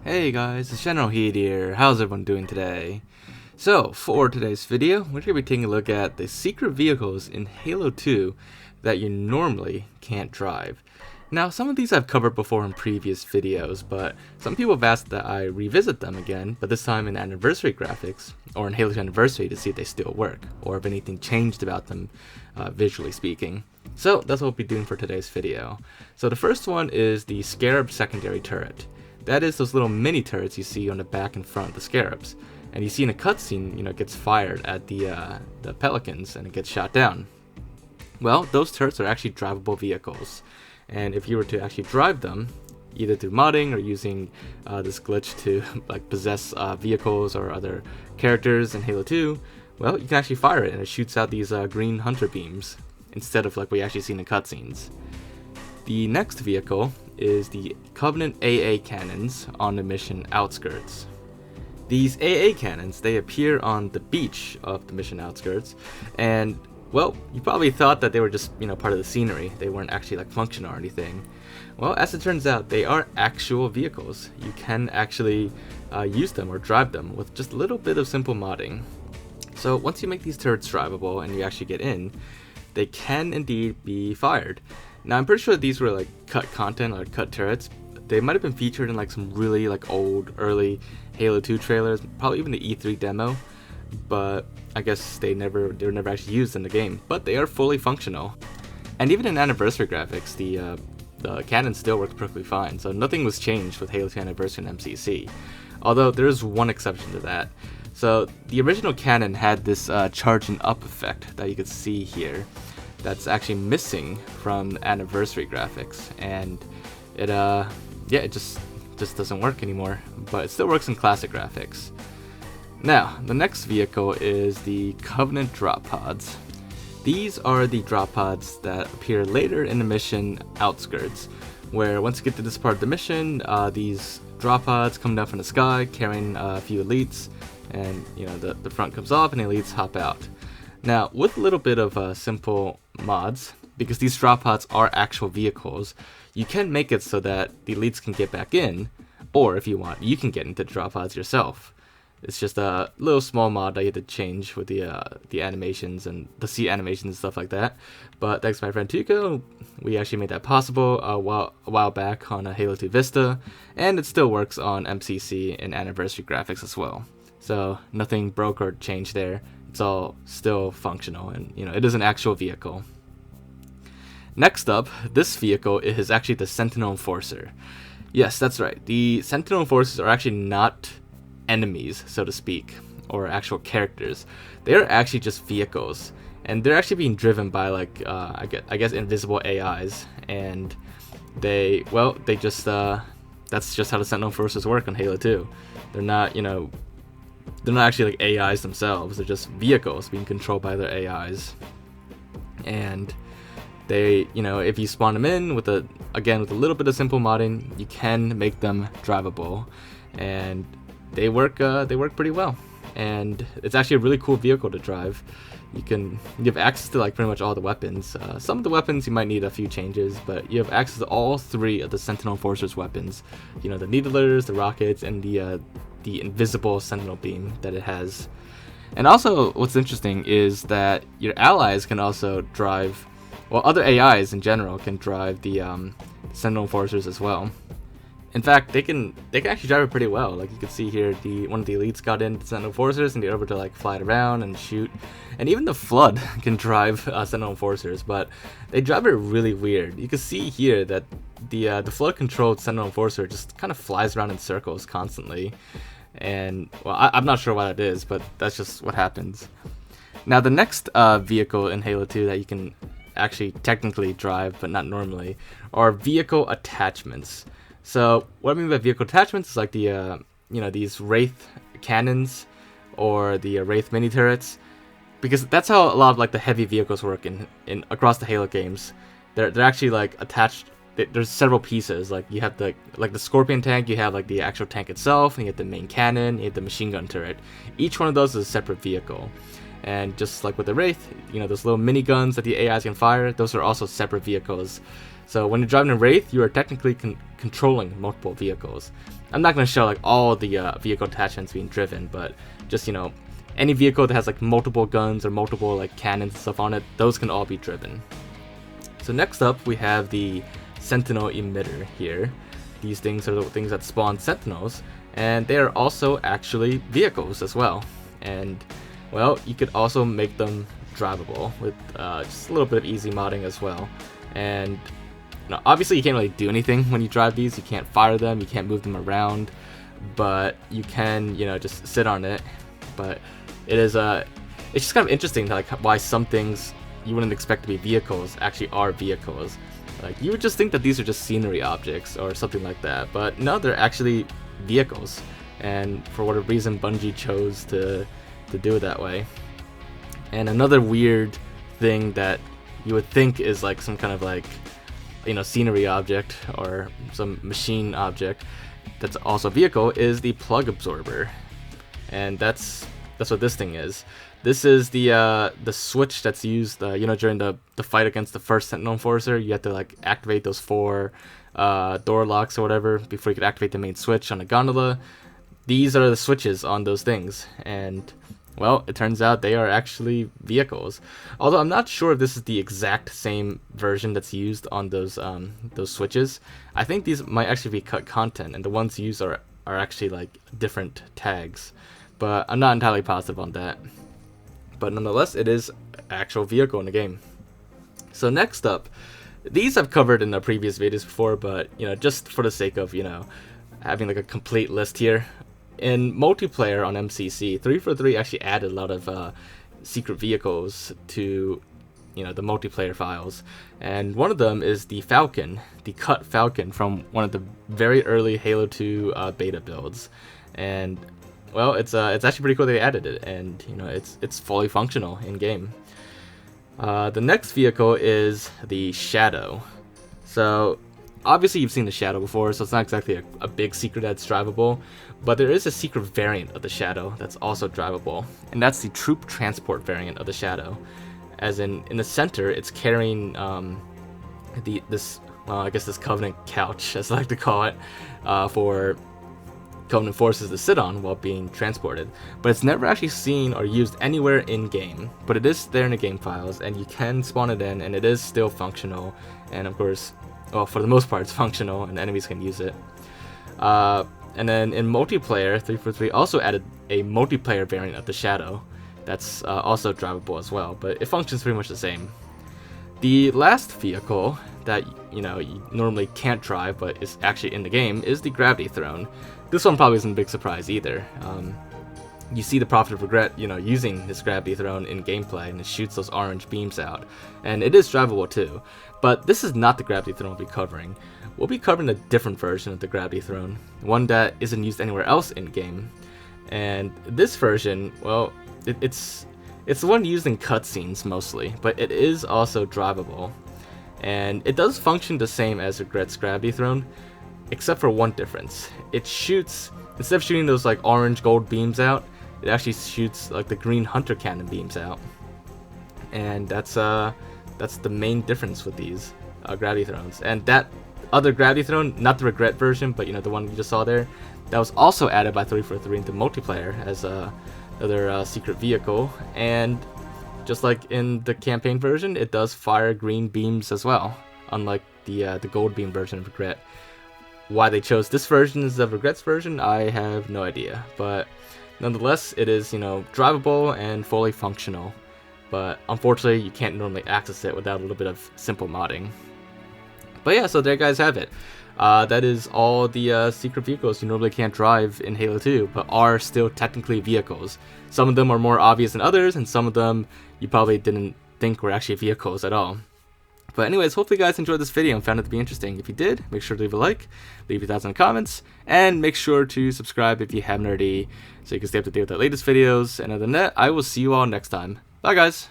Hey guys, it's Generalkidd here. How's everyone doing today? So, for today's video, we're going to be taking a look at the secret vehicles in Halo 2 that you normally can't drive. Now, some of these I've covered before in previous videos, but some people have asked that I revisit them again, but this time in anniversary graphics, or in Halo 2 Anniversary to see if they still work, or if anything changed about them, visually speaking. So, that's what we'll be doing for today's video. So the first one is the Scarab secondary turret. That is those little mini turrets you see on the back and front of the Scarabs. And you see in a cutscene, it gets fired at the Pelicans and it gets shot down. Well, those turrets are actually drivable vehicles. And if you were to actually drive them, either through modding or using this glitch to possess vehicles or other characters in Halo 2, well, you can actually fire it and it shoots out these green hunter beams instead of like we actually see in the cutscenes. The next vehicle is the Covenant AA cannons on the mission Outskirts. These AA cannons, they appear on the beach of the mission Outskirts, and well, you probably thought that they were just part of the scenery. They weren't actually like functional or anything. Well, as it turns out, they are actual vehicles. You can actually use them or drive them with just a little bit of simple modding. So once you make these turrets drivable and you actually get in, they can indeed be fired. Now I'm pretty sure these were like cut content or cut turrets. They might have been featured in like some really old early Halo 2 trailers, probably even the E3 demo, but I guess they were never actually used in the game. But they are fully functional, and even in anniversary graphics, the cannon still works perfectly fine. So nothing was changed with Halo 2 Anniversary and MCC, although there is one exception to that. So the original cannon had this charging up effect that you could see here. That's actually missing from anniversary graphics, and it just doesn't work anymore, but it still works in classic graphics. Now, the next vehicle is the Covenant drop pods. These are the drop pods that appear later in the mission Outskirts, where once you get to this part of the mission, these drop pods come down from the sky carrying a few elites, and the front comes off and the elites hop out. Now, with a little bit of simple mods, because these drop pods are actual vehicles, you can make it so that the elites can get back in, or if you want, you can get into the drop pods yourself. It's just a little small mod that you have to change with the animations and the seat animations and stuff like that. But thanks to my friend Tuco, we actually made that possible a while back on a Halo 2 Vista, and it still works on MCC and anniversary graphics as well. So nothing broke or changed there. It's all still functional, and it is an actual vehicle. Next up, this vehicle is actually the Sentinel Enforcer. Yes, that's right. The Sentinel Enforcers are actually not enemies, so to speak, or actual characters. They're actually just vehicles, and they're actually being driven by I guess invisible AIs, and they just that's just how the Sentinel Enforcers work on Halo 2. They're not they're not actually like AIs themselves. They're just vehicles being controlled by their AIs. And they, if you spawn them in with a little bit of simple modding, you can make them drivable, and they work pretty well. And it's actually a really cool vehicle to drive. You have access to pretty much all the weapons. Some of the weapons you might need a few changes, but you have access to all three of the Sentinel Enforcer's weapons. The needlers, the rockets, and the invisible Sentinel beam that it has. And also, what's interesting is that your allies can also drive, other AIs in general can drive the Sentinel Enforcers as well. In fact, they can actually drive it pretty well. Like you can see here, one of the elites got into Sentinel Enforcers and they're able to fly it around and shoot. And even the Flood can drive Sentinel Enforcers, but they drive it really weird. You can see here that the Flood controlled Sentinel Enforcer just kind of flies around in circles constantly. And I'm not sure why that is, but that's just what happens. Now the next vehicle in Halo 2 that you can actually technically drive, but not normally, are vehicle attachments. So what I mean by vehicle attachments is like these Wraith cannons or the Wraith mini turrets, because that's how a lot of the heavy vehicles work in across the Halo games. They're actually attached. There's several pieces. You have the Scorpion tank, you have the actual tank itself, and you have the main cannon, you have the machine gun turret. Each one of those is a separate vehicle. And just like with the Wraith, those little miniguns that the AIs can fire, those are also separate vehicles. So when you're driving a Wraith, you are technically controlling multiple vehicles. I'm not going to show like all the vehicle attachments being driven, but just, any vehicle that has like multiple guns or multiple like cannons and stuff on it, those can all be driven. So next up, we have the Sentinel Emitter here. These things are the things that spawn Sentinels, and they are also actually vehicles as well. And well, you could also make them drivable with just a little bit of easy modding as well. And obviously you can't really do anything when you drive these. You can't fire them, you can't move them around, but you can, just sit on it. But it is it's just kind of interesting like why some things you wouldn't expect to be vehicles actually are vehicles. Like you would just think that these are just scenery objects or something like that, but no, they're actually vehicles. And for whatever reason, Bungie chose to do it that way. And another weird thing that you would think is like some kind of like scenery object or some machine object that's also a vehicle is the plug absorber. And that's what this thing is. This is the switch that's used during the fight against the first Sentinel Enforcer. You have to like activate those 4 door locks or whatever before you could activate the main switch on the gondola. These are the switches on those things, and well, it turns out they are actually vehicles. Although I'm not sure if this is the exact same version that's used on those switches. I think these might actually be cut content, and the ones used are actually like different tags. But I'm not entirely positive on that. But nonetheless, it is an actual vehicle in the game. So next up, these I've covered in the previous videos before, but just for the sake of having like a complete list here. In multiplayer on MCC, 343 actually added a lot of secret vehicles to the multiplayer files, and one of them is the Falcon, the cut Falcon from one of the very early Halo 2 beta builds. And well, it's actually pretty cool they added it, and it's fully functional in game. The next vehicle is the Shadow. So obviously you've seen the Shadow before, so it's not exactly a big secret that's drivable, but there is a secret variant of the Shadow that's also drivable, and that's the troop transport variant of the Shadow. As in the center, it's carrying this Covenant couch, as I like to call it, for Covenant forces to sit on while being transported. But it's never actually seen or used anywhere in game, but it is there in the game files, and you can spawn it in, and it is still functional. And of course, well, for the most part, it's functional, and enemies can use it. And then in multiplayer, 343 also added a multiplayer variant of the Shadow that's also drivable as well, but it functions pretty much the same. The last vehicle that you normally can't drive but is actually in the game is the Gravity Throne. This one probably isn't a big surprise either. You see the Prophet of Regret, using this Gravity Throne in gameplay, and it shoots those orange beams out, and it is drivable too. But this is not the Gravity Throne we'll be covering. We'll be covering a different version of the Gravity Throne, one that isn't used anywhere else in game. And this version, well, it's the one used in cutscenes mostly, but it is also drivable. And it does function the same as Regret's Gravity Throne, except for one difference. It shoots, instead of shooting those like orange gold beams out, it actually shoots like the green hunter cannon beams out. And that's the main difference with these Gravity Thrones. And that other Gravity Throne, not the Regret version, but the one you just saw there, that was also added by 343 into multiplayer as another secret vehicle. And just like in the campaign version, it does fire green beams as well, unlike the gold beam version of Regret. Why they chose this version instead of Regret's version, I have no idea. But nonetheless, it is drivable and fully functional. But unfortunately, you can't normally access it without a little bit of simple modding. But yeah, so there you guys have it. That is all the secret vehicles you normally can't drive in Halo 2, but are still technically vehicles. Some of them are more obvious than others, and some of them you probably didn't think were actually vehicles at all. But anyways, hopefully you guys enjoyed this video and found it to be interesting. If you did, make sure to leave a like, leave your thoughts in the comments, and make sure to subscribe if you haven't already, so you can stay up to date with the latest videos. And other than that, I will see you all next time. Bye guys!